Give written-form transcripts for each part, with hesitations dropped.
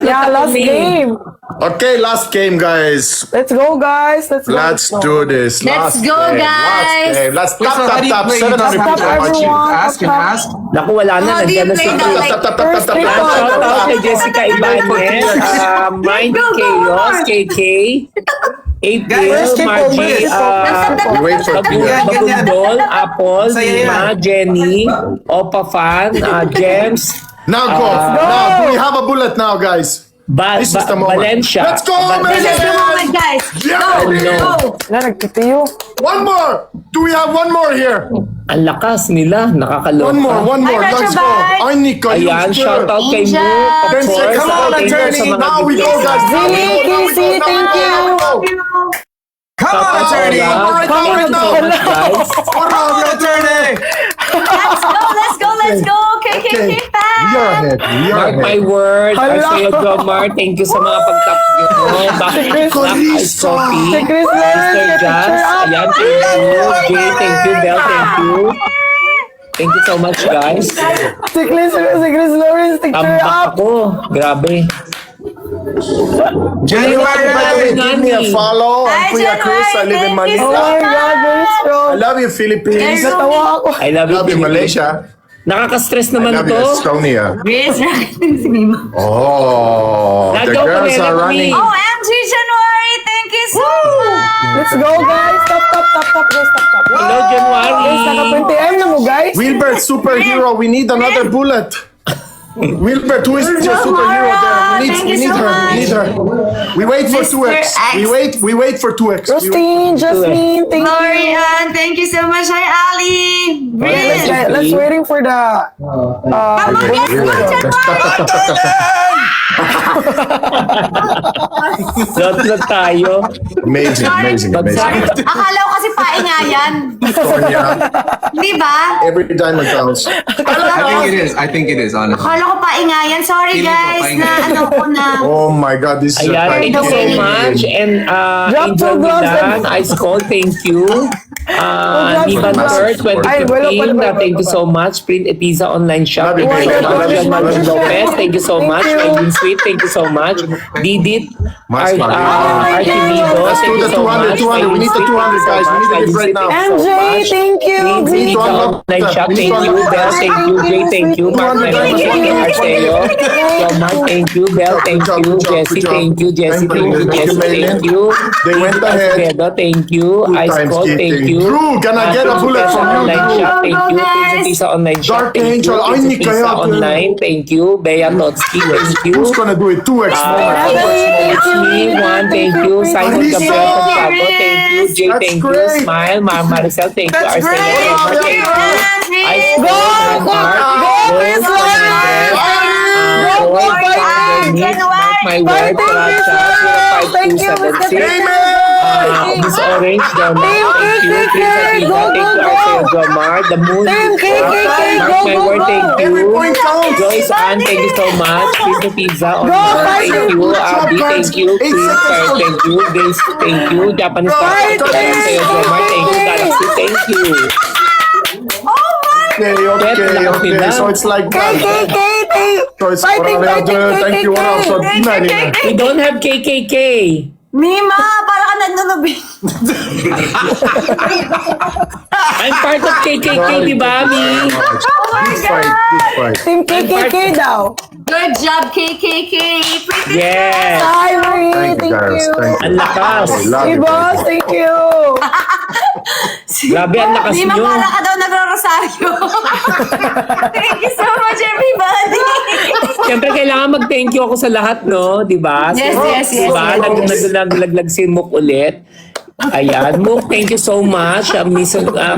Yeah, last game. Okay, last game, guys. Let's go, guys. Let's go. Let's do this. Let's Last go, game, guys. Last game. Let's Yes, tap, already tap, tap. played. 700 Tap, people tap, watching. everyone. Ask and ask. Naku, wala na. How do you Nandiyan na play si that? Chris. Like, Tap, tap, tap, tap, tap, First tap, Shout tap, out tap, kay tap. Jessica Ibanez, Mind Go, go, Chaos, go. KK, April, Guys, Margie, We wait for two. Babundol, Apple, Masaya yan. Nina, Jenny, Opa Fan, James, Now go. Now, do we have a bullet now, guys? This is the moment. Valencia. Let's go, man. This is the moment, guys. Yeah. Go, Oh, no. go. Wala, nagtitiyo. One more. Do we have one more here? Ang lakas nila, nakakaloka. One more. Hi, Let's Retro go. Bye. Ay, Nika, you Ayan, sure. shout out kay Mo, Ninja. of Then say, course. come on, Thank you sa attorney. mga Now we go, guys. Now we go. Now we go. Zini, Now we thank go. Now we go. Come Shout on, out attorney. Ola. Alright, Thank you now. so much, guys. Come on, attorney. Let's go, let's go, let's go. KKK We fans. are ahead. We are Mark my ahead. word, Hala. Arceo Jomar, thank you sa mga pagtap nyo. Bakit Chris. Black Ice Coffee, Si Chris Mr. Lawrence, Jazz, picture up. ayan, thank you. Jay, thank you. Bell, thank you. Thank you so much, guys. Si Chris Lawrence, picture Tambak up. ako. Grabe. January. Give me a follow. Hi, I'm Kuya Chris. I live in January. Oh Manila. my God, very I strong. love you, Philippines. Yes. Natawa ako. I love you. Love you, Philippines. Malaysia. Nakaka-stress I naman love you, to. Estonia. Grace, si Mima. Oh, the Nagaw girls ko are rin running. kami. OMG January, thank you so much. Let's go, guys. Stop, guys. Stop. Hello, Guys, January. naka-20M na mo, guys. Wilbert, superhero. We need another bullet. Wilbert, who is the superhero there? Thank We you need so her. We need her. We wait for Mr. 2x. X. We wait for 2x. Justine, Jasmine, thank you. Florian, thank you so much. Hi, Ali. Grace. Let's waiting for the Come on, let's go, January. Lot tayo. Amazing. Akala ko kasi paingayan. Estonia, Di ba? every time it counts. I think it is, honestly. Akala ko paingayan. Sorry, Feeling ko guys, na paingayan. ano ko na. Oh my God, this is a Ayan, thank you so Very much. And Drop Angel two gloves Milan, Ice Cold, thank you. Nivan Massive Third, support. Ay, wala 2015, pa. thank you so much. Print Pizza Online Shop, Love you, thank you so baby. much. Love you, Marvin love you. Lopez, thank you so Thank much. you. Edwin Sweet, thank you so much. Didit, Mas, Mario. Archivido, Let's thank do you the so 200, much. 200. We need the 200, guys. We need to give right now. MJ, thank you. Print need to Pizza unlock Online that. Shop, We need thank to you. unlock Bell, that. thank you. Jay, thank you. Mark, Thank thank you. you. Arceo, Jomar, thank you. Bell, thank Good job, you. good job, Jessie, good job. thank you. Jessie, Thank you, thank you. thank you, Jessie, Maylin. thank you. They went ahead. Alfredo, thank you. Ice times Cold, thank kicking. you. Drew, can I get a bullet from you, Online Drew? shop, thank you. Go, guys. Pizza Pizza Online shop, Dark thank you. Angel, ay, Pizza hindi Pizza kaya. Online, thank you. Bea Totsky, thank you. Who's gonna do it? 2x more. It's me, Juan, thank you. Simon Lisa! Gabriel Santiago, thank you. Jay, That's thank you. great. Smile, Maricel, thank you. That's Arcelo, great. Omar, thank you. Ice Go, Cold, Mark, Rose, Fernandez, Mark my word, Racha, Thank you, Mr. 05276. Miss Orange, Delma, thank you. Pizza Pizza, thank you. Arceo Jomar, The Moon, Team KKK, Mark my word, thank Every you. point counts. Joyce Ann, thank you so much. Pizza Pizza, Go, Omar, thank Tiger. you. Good job, Abby, guys. thank you. 8 Chris, seconds. thank you. Grace, thank you. Japanese Star, thank you. Arceo Jomar, thank you. Galaxy, thank you. Okay. So it's like KKK, So it's Fighting, thank you. What else? So, We don't have KKK. Mima, para ka nanunubi. I'm part of KKK, di ba, Mi? Good fight. Team KKK daw. Good job, KKK. Pretty Yes. Hi, Marie, Thank you, thank guys. you. Thank you. Ang lakas. Love Hey, you, boss, baby. thank you. Grabe, ang lakas Mima, nyo. para ka daw nagro-rosaryo. Thank you so much, everybody. Siyempre, kailangan mag-thank you ako sa lahat, no? Di ba? Yes, yes, yes, Diba? yes. Naglaglag si Mook ulit. Ayan. Mook, thank you so much.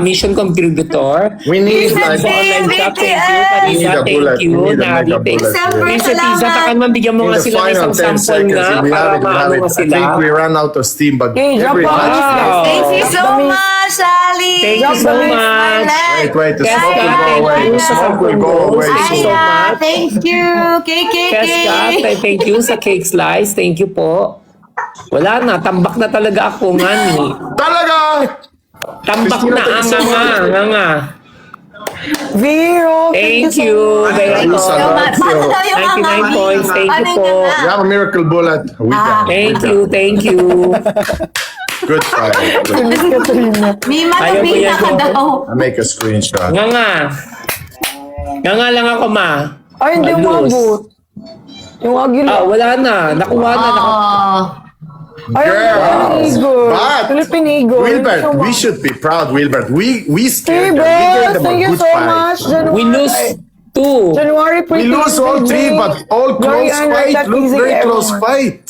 Mission contributor. We need Pizza like Sa online shop, thank you. We Kanina, need a thank bullet. you. We need a Nari, mega thank bullet. you. Super Pizza Pizza, salamat. takan man, bigyan mo in nga the sila ng final isang 10 sample seconds. nga We para have it. maano nga I sila. think we ran out of steam, but Okay, drop every box. Wow. Thank you so much, Ali. Thank you so much. Wait, the Keska, smoke will go thank away. you The sa smoke will go away. Thank you so Aya, much. thank you. KKK. Keska, thank you sa cake slice. Thank you po. Wala na, tambak na talaga ako nga ni. Talaga! Tambak Christina, na, thank you so nga, much. nga. Vero, Thank you. Very you much. so much. Paano daw yung 99 points. Thank you Ano po. yun You na? have a miracle bullet. We can. Thank you. Thank you. Good fight. Good. Miss Katrina. Mima, Ayaw ko nabina yan, ka bro. daw. I make a screenshot. Nga lang ako, ma. Ay, hindi Malus. umabot. Yung agil. Wala na. Nakuha na. Oh. Ay, Girl. Philippine Eagle. But, Philippine Eagle. Wilbert, So we much. should be proud, Wilbert. We Hey, scared them. We bro. gave them a Thank you good so fight. much. January. We lose 2. January, We lose all three, but all close fight. Look, very close fight.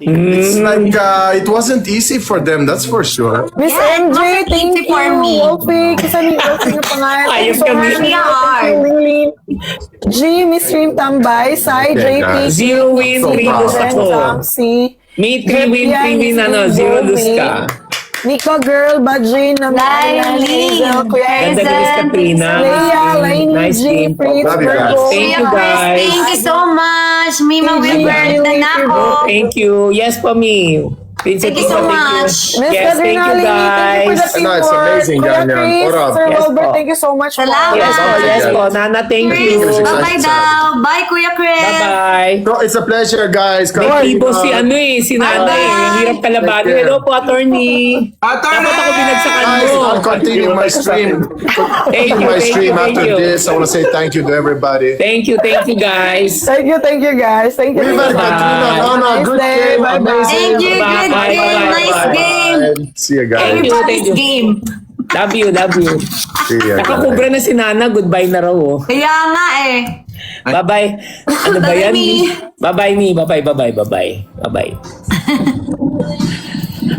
It's like it wasn't easy for them, that's for sure. Miss Yeah, it MJ, wasn't thank easy you. for me. Wolfie, kasi ni Wolfie na pangalan. Thank you Ayos so kami. much. We are. Thank you, Winglin. G, Miss Rim Tambay, Sai, Okay, JP, guys. 0 win, So 3 lose proud. ako. Samsi, Me, 3 win, 3 win, 0 lose ka. Nika Girl, Bajin, Lailin, Ganda ni Miss Katrina. Leia, Laini, Nice G, game. Prince, Love you guys. Virgo. Thank you, Kuya Chris, guys. thank you so much. Mima Thank you. Wilbert, nanako. Thank you. Yes, po, me. Princess Thank you so Tina, much. Miss Yes, thank Katrina, you, Laini, thank you for guys. the Ano, it's teamwork. amazing, Kuya ganyan. Chris, Hold on. Sir Yes, Wilbert, po. thank you so much. po. Salamat. Yes, po, yes, po. Nana, thank Chris, you. bye-bye daw. Bye, Kuya Chris. Bye-bye. So, it's a pleasure, guys. May tibo si si Nanay. Ang hirap kalabanin. Take care. Hello po, attorney. Attorney! Dapat ako binagsakan mo. Guys, I'll continue my stream. Thank you, My thank you, stream thank after you. this. I want to say thank you to everybody. Thank you, guys. Thank you, guys. Thank you. Wilbert, Bye. Katrina, Nana, Nice good day. game. Bye-bye. Amazing. Thank you, Bye, good bye, game. bye, Nice bye. game. See you guys. Thank you, thank you. Everybody's game. Love you, love you. See you guys. Nakakubra na si Nana. Goodbye na raw. Oh. Kaya nga eh. Bye-bye. Ano ba yan? Bye-bye, Bye-bye, me. Bye-bye, bye-bye, bye-bye. Bye-bye.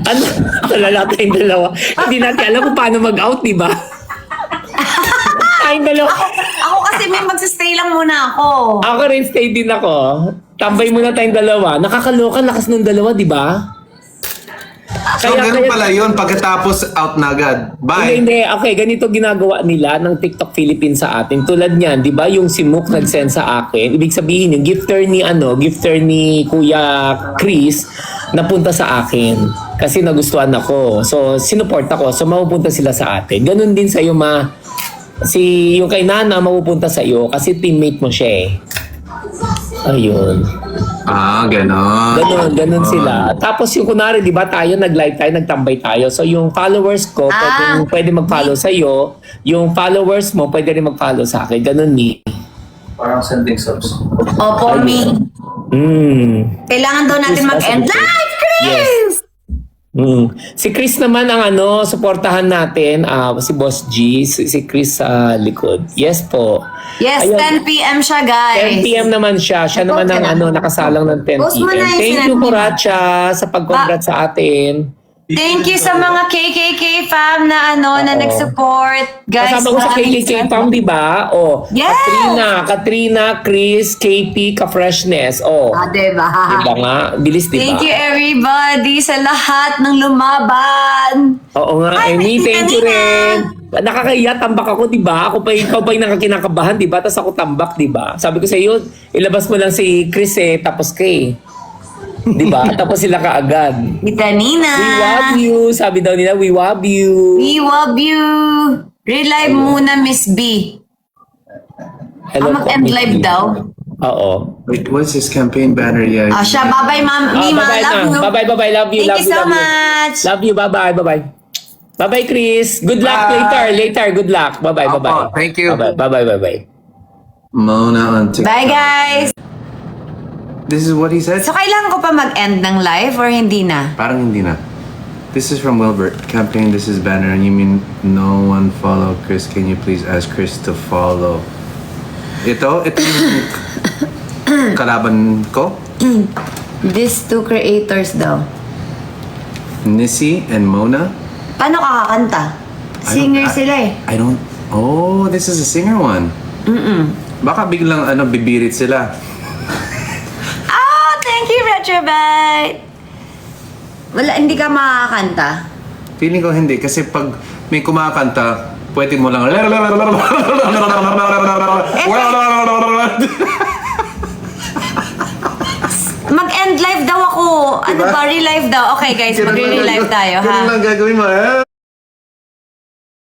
Ano? Talala tayong dalawa. Hindi natin alam kung paano mag-out, di ba? Tayong dalawa. Ako kasi may magsistay lang muna ako. Ako rin, stay din ako. Tambay muna tayong dalawa. Nakakaloka, lakas ng dalawa, di ba? So, ganun pala yun. Pagkatapos, out na agad. Bye. Hindi. Okay, ganito ginagawa nila ng TikTok Philippines sa atin. Tulad niyan, di ba, yung si Mook nag-send sa akin, ibig sabihin yung gifter ni Kuya Chris, napunta sa akin. Kasi nagustuhan ako. So, sinuport ako. So, mapupunta sila sa atin. Ganun din sa'yo, ma. Yung kay Nana, mapupunta sa iyo kasi teammate mo siya eh. Ayun. Ganon. Ganun sila. Tapos yung kunwari, di ba tayo, nag-live tayo, nagtambay tayo. So yung followers ko, pwede mag-follow sa iyo. Yung followers mo, pwede rin mag-follow sa akin. Ganun ni. Parang sending subs. Opo, me. Kailangan daw natin Chris, mag-end nasa likod. live, Chris! Si Chris naman ang suportahan natin, si Boss G, si Chris sa likod. Yes po. Yes, Ayun. 10 p.m. siya, guys. 10 p.m. naman siya. Siya naman Okay ang lang. nakasalang ng 10 Post mo p.m. na yung Thank you, sinabi mo. Kuracha, sa pag-congrats sa atin. Thank you sa mga KKK fam na na nag-support. Guys, Kasama ko sa maraming KKK Farm, di ba? Oh, Yes! Katrina, Chris, KP, Ka-Freshness. Oh, diba? diba nga? Bilis, diba? Thank you everybody sa lahat ng lumaban. Oo nga, Ay, Amy, thank you kanina. rin. Nakakahiya, tambak ako, di ba? Ikaw pa yung nakakinakabahan, di ba? Tapos ako tambak, di ba? Sabi ko sa iyo, ilabas mo lang si Chris tapos kay. Di ba? Tapos sila kaagad. Vitamina. We love you. Sabi daw nila, we love you. We love you. Relive muna, Miss B. Hello po, Mag-end Miss live B. daw. Oo. Wait, what's his campaign banner? Yeah. Siya, bye-bye, ma'am. Mima, bye-bye love na. you. Bye-bye. Love you. Thank love you you, so love you. much. Love you. Bye-bye. Bye-bye, Chris. Good luck later. Good luck. Bye-bye. Opo, thank you. Bye-bye. Mona on TikTok. Bye, guys. This is what he said? So, kailangan ko pa mag-end ng live or hindi na? Parang hindi na. This is from Wilbert. Campaign, this is banner. You mean no one follow Chris? Can you please ask Chris to follow? Ito yung kalaban ko. These two creators daw. Nissy and Mona. Paano kakakanta? Singer sila eh. I don't... Oh, this is a singer one. Baka biglang bibirit sila. Thank you, Retrobite! Wala, hindi ka makakanta? Feeling ko hindi. Kasi pag may kumakanta, pwede mo lang... Mag-end live daw ako. Ano Diba? ba? Relive daw. Okay guys, magre-relive tayo ha. Ganun lang gagawin mo.